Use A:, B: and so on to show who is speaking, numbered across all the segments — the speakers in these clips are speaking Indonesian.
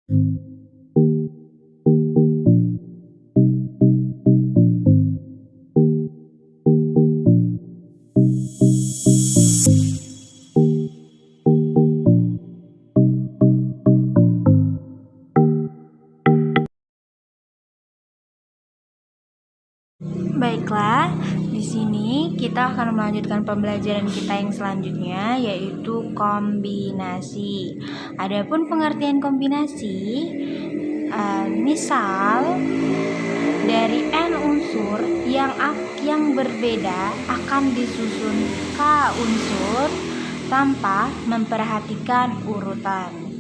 A: Baiklah, di sini kita akan melanjutkan pembelajaran kita yang selanjutnya, yaitu kombinasi. Adapun pengertian kombinasi, misal dari n unsur yang berbeda akan disusun k unsur tanpa memperhatikan urutan.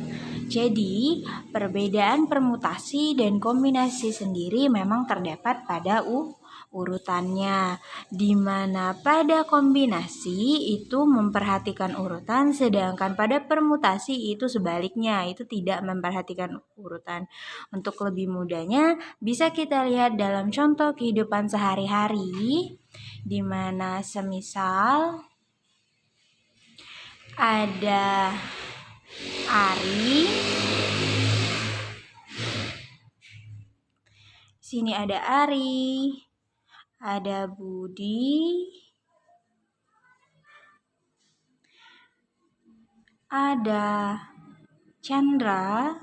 A: Jadi, perbedaan permutasi dan kombinasi sendiri memang terdapat pada urutannya, di mana pada kombinasi itu memperhatikan urutan, sedangkan pada permutasi itu sebaliknya, itu tidak memperhatikan urutan. Untuk lebih mudahnya, bisa kita lihat dalam contoh kehidupan sehari-hari, di mana semisal ada Ari, sini ada Ari, ada Budi, ada Chandra,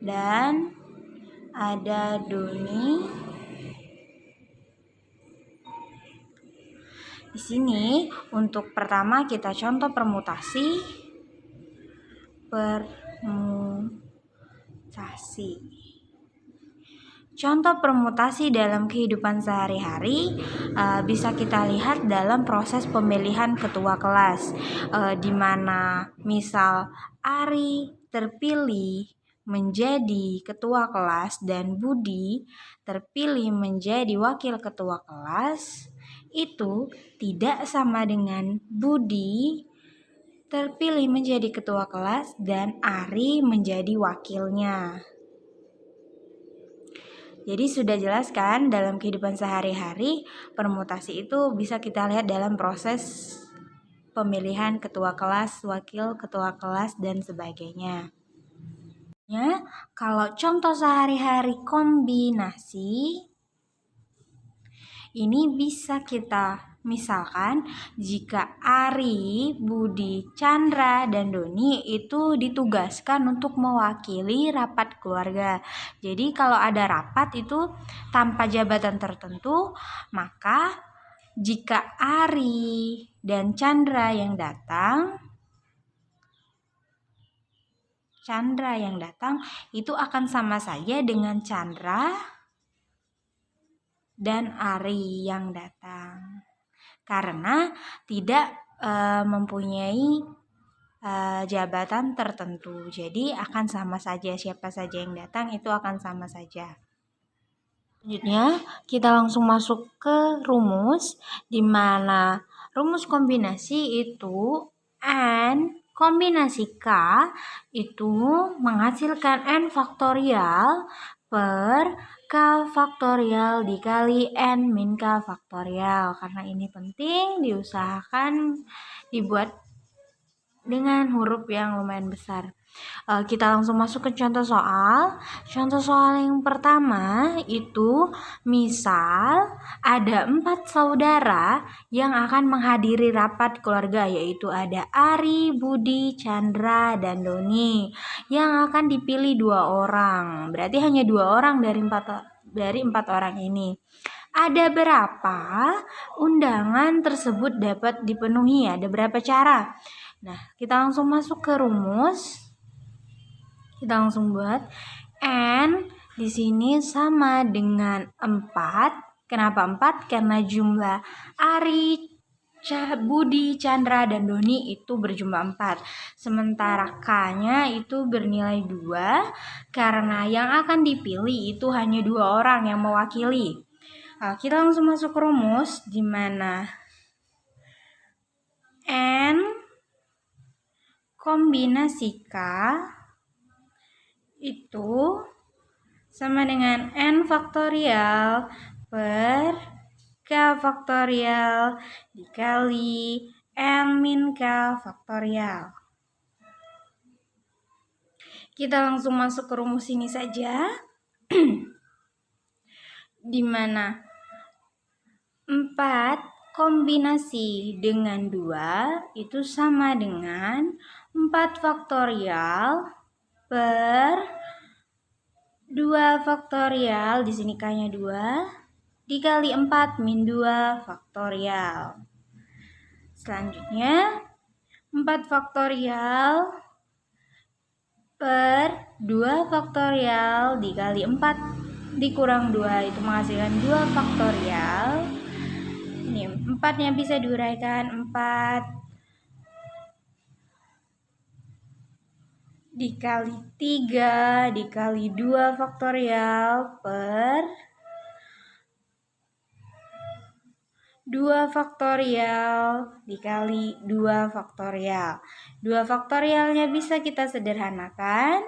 A: dan ada Doni. Di sini untuk pertama kita contoh permutasi. Contoh permutasi dalam kehidupan sehari-hari bisa kita lihat dalam proses pemilihan ketua kelas, di mana misal Ari terpilih menjadi ketua kelas dan Budi terpilih menjadi wakil ketua kelas, itu tidak sama dengan Budi terpilih menjadi ketua kelas dan Ari menjadi wakilnya. Jadi sudah jelas kan, dalam kehidupan sehari-hari permutasi itu bisa kita lihat dalam proses pemilihan ketua kelas, wakil ketua kelas, dan sebagainya. Ya, kalau contoh sehari-hari kombinasi, ini bisa kita misalkan jika Ari, Budi, Chandra, dan Doni itu ditugaskan untuk mewakili rapat keluarga. Jadi kalau ada rapat itu tanpa jabatan tertentu, maka jika Ari dan Chandra yang datang itu akan sama saja dengan Chandra dan Ari yang datang, karena tidak mempunyai jabatan tertentu. Jadi akan sama saja, siapa saja yang datang itu akan sama saja. Selanjutnya kita langsung masuk ke rumus, di mana rumus kombinasi itu N kombinasi K itu menghasilkan N faktorial per K faktorial dikali N min K faktorial. Karena ini penting, diusahakan dibuat dengan huruf yang lumayan besar. Kita langsung masuk ke contoh soal. Contoh soal yang pertama itu misal ada 4 saudara yang akan menghadiri rapat keluarga, yaitu ada Ari, Budi, Chandra, dan Doni, yang akan dipilih 2 orang. Berarti hanya 2 orang dari 4 orang ini. Ada berapa undangan tersebut dapat dipenuhi? Ada berapa cara? Nah, kita langsung masuk ke rumus. Kita langsung buat N di sini sama dengan 4. Kenapa 4? Karena jumlah Ari, Budi, Chandra, dan Doni itu berjumlah 4. Sementara K-nya itu bernilai 2 karena yang akan dipilih itu hanya 2 orang yang mewakili. Kita langsung masuk ke rumus, di mana N kombinasi K itu sama dengan N faktorial per K faktorial dikali N min K faktorial. Kita langsung masuk ke rumus ini saja. Di mana 4 kombinasi dengan 2 itu sama dengan 4 faktorial per 2 faktorial, di sini K-nya 2, dikali 4 min 2 faktorial. Selanjutnya 4 faktorial per 2 faktorial dikali 4 dikurang 2 itu menghasilkan 2 faktorial. Ini 4-nya bisa diuraikan, 4 dikali 3 dikali 2 faktorial per 2 faktorial dikali 2 faktorial. 2 faktorialnya bisa kita sederhanakan.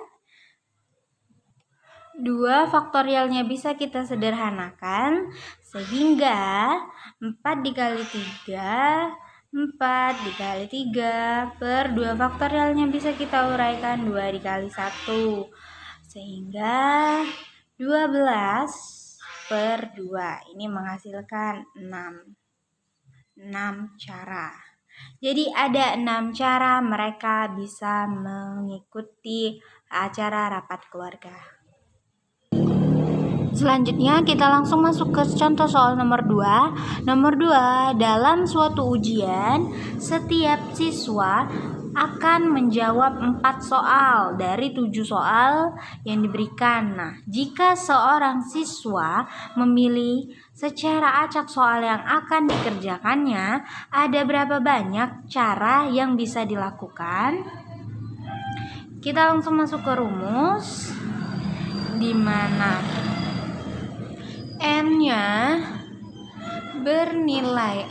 A: 2 faktorialnya bisa kita sederhanakan sehingga 4 dikali 3, 4 dikali 3 per 2 faktorialnya bisa kita uraikan 2 dikali 1. Sehingga 12 per 2. Ini menghasilkan 6 cara. Jadi ada 6 cara mereka bisa mengikuti acara rapat keluarga. Selanjutnya kita langsung masuk ke contoh soal nomor 2. Nomor 2, dalam suatu ujian, setiap siswa akan menjawab 4 soal dari 7 soal yang diberikan. Nah, jika seorang siswa memilih secara acak soal yang akan dikerjakannya, ada berapa banyak cara yang bisa dilakukan? Kita langsung masuk ke rumus, di mana M-nya bernilai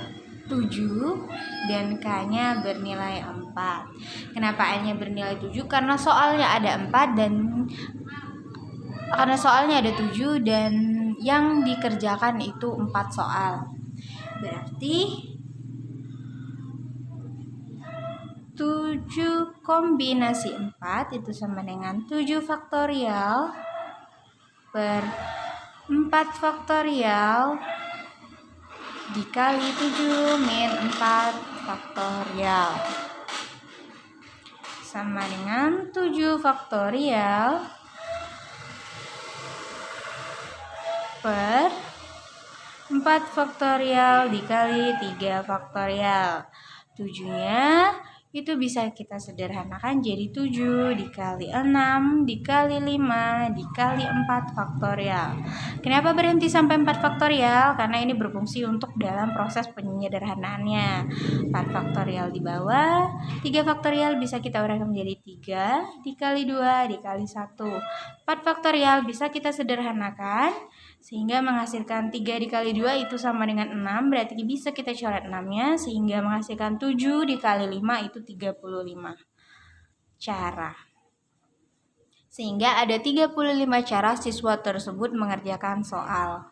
A: 7 dan K-nya bernilai 4. Kenapa N-nya bernilai 7? Karena soalnya ada 4 dan karena soalnya ada 7 dan yang dikerjakan itu 4 soal. Berarti 7 kombinasi 4 itu sama dengan 7 faktorial per 4 faktorial dikali 7 min 4 faktorial sama dengan 7 faktorial per 4 faktorial dikali 3 faktorial. 7-nya itu bisa kita sederhanakan jadi 7 dikali 6 dikali 5 dikali 4 faktorial. Kenapa berhenti sampai 4 faktorial? Karena ini berfungsi untuk dalam proses penyederhanaannya. 4 faktorial di bawah, 3 faktorial bisa kita uraikan menjadi 3 dikali 2 dikali 1. 4 faktorial bisa kita sederhanakan sehingga menghasilkan 3 dikali 2 itu sama dengan 6, berarti bisa kita coret 6-nya sehingga menghasilkan 7 dikali 5 itu 35 cara. Sehingga ada 35 cara siswa tersebut mengerjakan soal.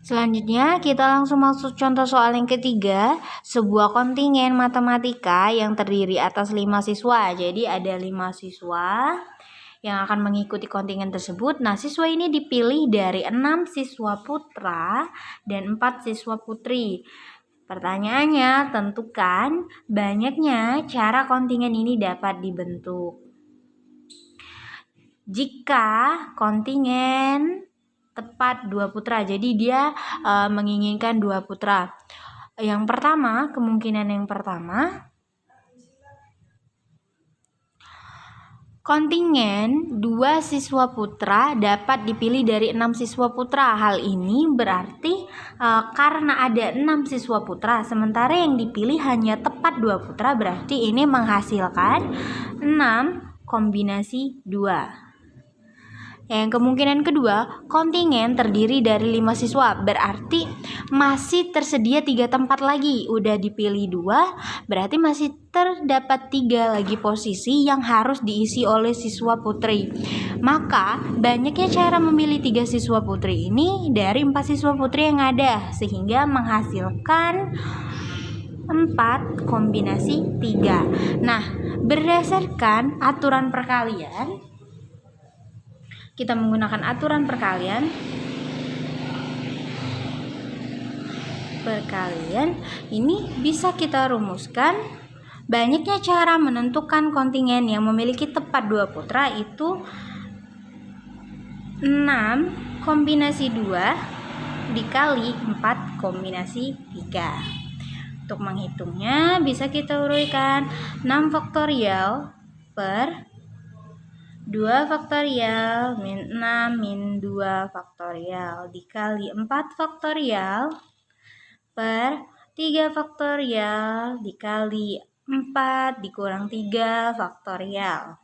A: Selanjutnya kita langsung masuk contoh soal yang ketiga, sebuah kontingen matematika yang terdiri atas 5 siswa. Jadi ada 5 siswa yang akan mengikuti kontingen tersebut. Nah, siswa ini dipilih dari 6 siswa putra dan 4 siswa putri. Pertanyaannya, tentukan banyaknya cara kontingen ini dapat dibentuk. Jika kontingen tepat 2 putra, jadi dia menginginkan 2 putra. Yang pertama, kemungkinan yang pertama, kontingen 2 siswa putra dapat dipilih dari 6 siswa putra. Hal ini berarti karena ada 6 siswa putra, sementara yang dipilih hanya tepat 2 putra, berarti ini menghasilkan 6 kombinasi 2. Yang kemungkinan kedua, kontingen terdiri dari 5 siswa, berarti masih tersedia 3 tempat lagi. Udah dipilih 2, berarti masih terdapat 3 lagi posisi yang harus diisi oleh siswa putri. Maka banyaknya cara memilih 3 siswa putri ini dari 4 siswa putri yang ada, sehingga menghasilkan 4 kombinasi 3. Nah, berdasarkan aturan perkalian, kita menggunakan aturan perkalian ini bisa kita rumuskan. Banyaknya cara menentukan kontingen yang memiliki tepat 2 putra itu 6 kombinasi 2 dikali 4 kombinasi 3. Untuk menghitungnya bisa kita uraikan 6 faktorial per 2 faktorial min 6 min 2 faktorial dikali 4 faktorial per 3 faktorial dikali 4 dikurang 3 faktorial.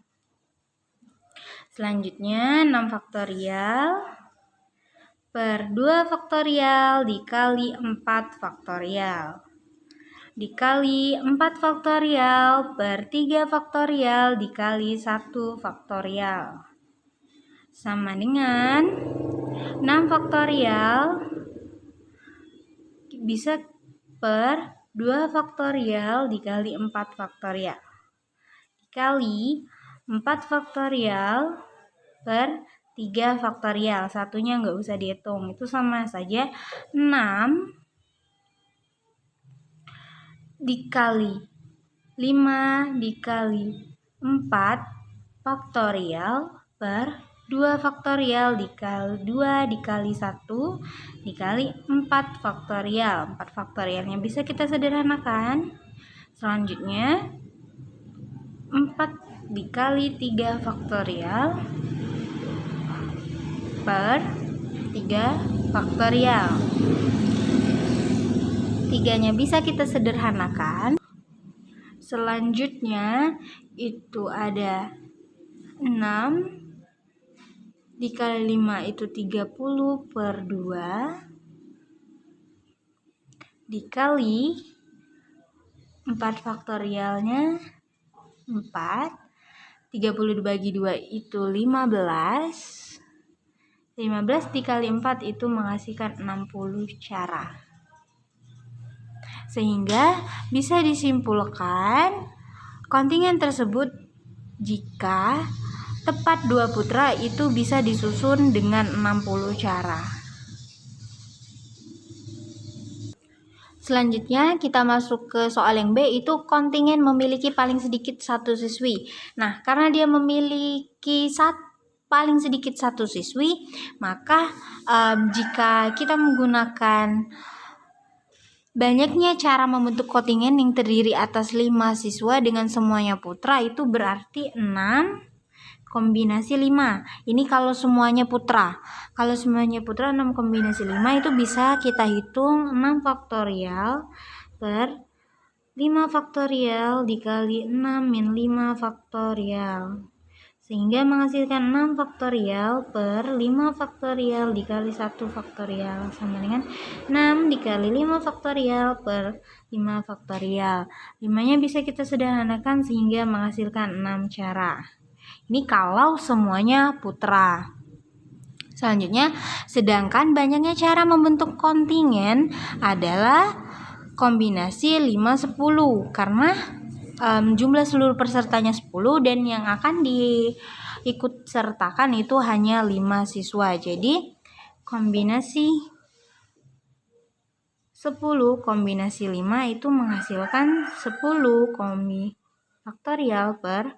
A: Selanjutnya 6 faktorial per 2 faktorial dikali 4 faktorial dikali 4 faktorial per 3 faktorial dikali 1 faktorial sama dengan 6 faktorial bisa per 2 faktorial dikali 4 faktorial dikali 4 faktorial per 3 faktorial. Satunya nggak usah dihitung, itu sama saja 6 dikali 5 dikali 4 faktorial per 2 faktorial dikali 2 dikali 1 dikali 4 faktorial. 4 faktorialnya bisa kita sederhanakan. Selanjutnya 4 dikali 3 faktorial per 3 faktorial. 3-nya bisa kita sederhanakan. Selanjutnya itu ada 6 dikali 5 itu 30 per 2 dikali 4 faktorialnya 4. 30 dibagi 2 itu 15. 15 dikali 4 itu menghasilkan 60 cara. Sehingga bisa disimpulkan kontingen tersebut jika tepat 2 putra itu bisa disusun dengan 60 cara. Selanjutnya kita masuk ke soal yang B, itu kontingen memiliki paling sedikit 1 siswi. Nah, karena dia memiliki paling sedikit 1 siswi, maka jika kita menggunakan banyaknya cara membentuk kontingen yang terdiri atas 5 siswa dengan semuanya putra, itu berarti 6 kombinasi 5. Ini kalau semuanya putra. Kalau semuanya putra 6 kombinasi 5 itu bisa kita hitung 6 faktorial per 5 faktorial dikali 6 min 5 faktorial. Sehingga menghasilkan 6 faktorial per 5 faktorial dikali 1 faktorial sama dengan 6 dikali 5 faktorial per 5 faktorial. 5-nya bisa kita sederhanakan sehingga menghasilkan 6 cara. Ini kalau semuanya putra. Selanjutnya, sedangkan banyaknya cara membentuk kontingen adalah kombinasi 5-10 karena jumlah seluruh pesertanya 10 dan yang akan diikut sertakan itu hanya 5 siswa. Jadi kombinasi 10 kombinasi 5 itu menghasilkan 10 faktorial per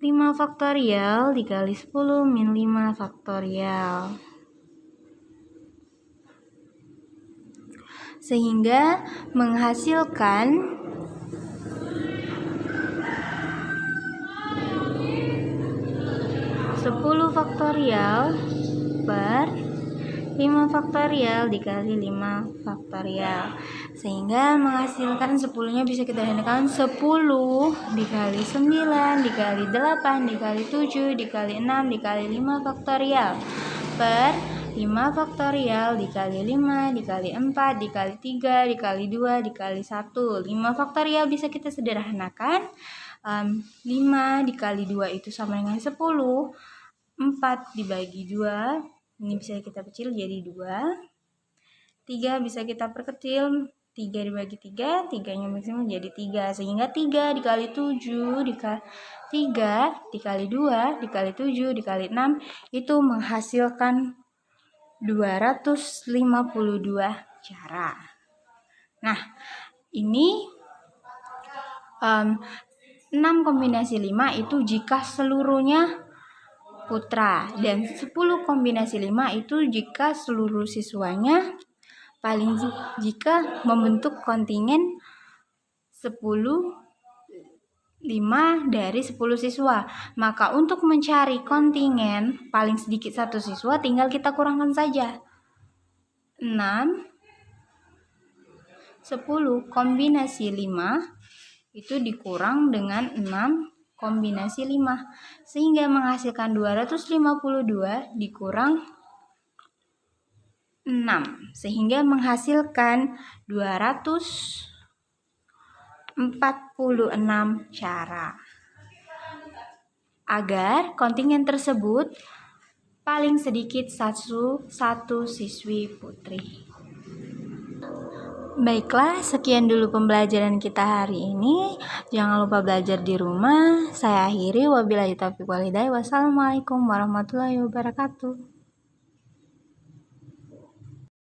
A: 5 faktorial dikali 10 min 5 faktorial. Sehingga menghasilkan 10 faktorial per 5 faktorial dikali 5 faktorial. Sehingga menghasilkan 10-nya bisa kita gandakan 10 dikali 9 dikali 8 dikali 7 dikali 6 dikali 5 faktorial per 5 faktorial dikali 5 dikali 4 dikali 3 dikali 2 dikali 1. 5 faktorial bisa kita sederhanakan. 5 dikali 2 itu sama dengan 10. 4 dibagi 2 ini bisa kita kecil jadi 2. 3 bisa kita perkecil, 3 dibagi 3, 3-nya maksimum jadi 3, sehingga 3 dikali 7 dikali 3 dikali 2 dikali 7 dikali 6 itu menghasilkan 252 cara. Nah, ini 6 kombinasi 5 itu jika seluruhnya putra, dan 10 kombinasi 5 itu jika seluruh siswanya jika membentuk kontingen 5 dari 10 siswa. Maka untuk mencari kontingen paling sedikit 1 siswa tinggal kita kurangkan saja. 6 10 kombinasi 5 itu dikurang dengan 6 kombinasi 5 sehingga menghasilkan 252 dikurang 6 sehingga menghasilkan 246 cara agar kontingen tersebut paling sedikit satu siswi putri. Baiklah, sekian dulu pembelajaran kita hari ini. Jangan lupa belajar di rumah. Saya akhiri, wabillahi taufiq wal hidayah. Wassalamualaikum warahmatullahi wabarakatuh.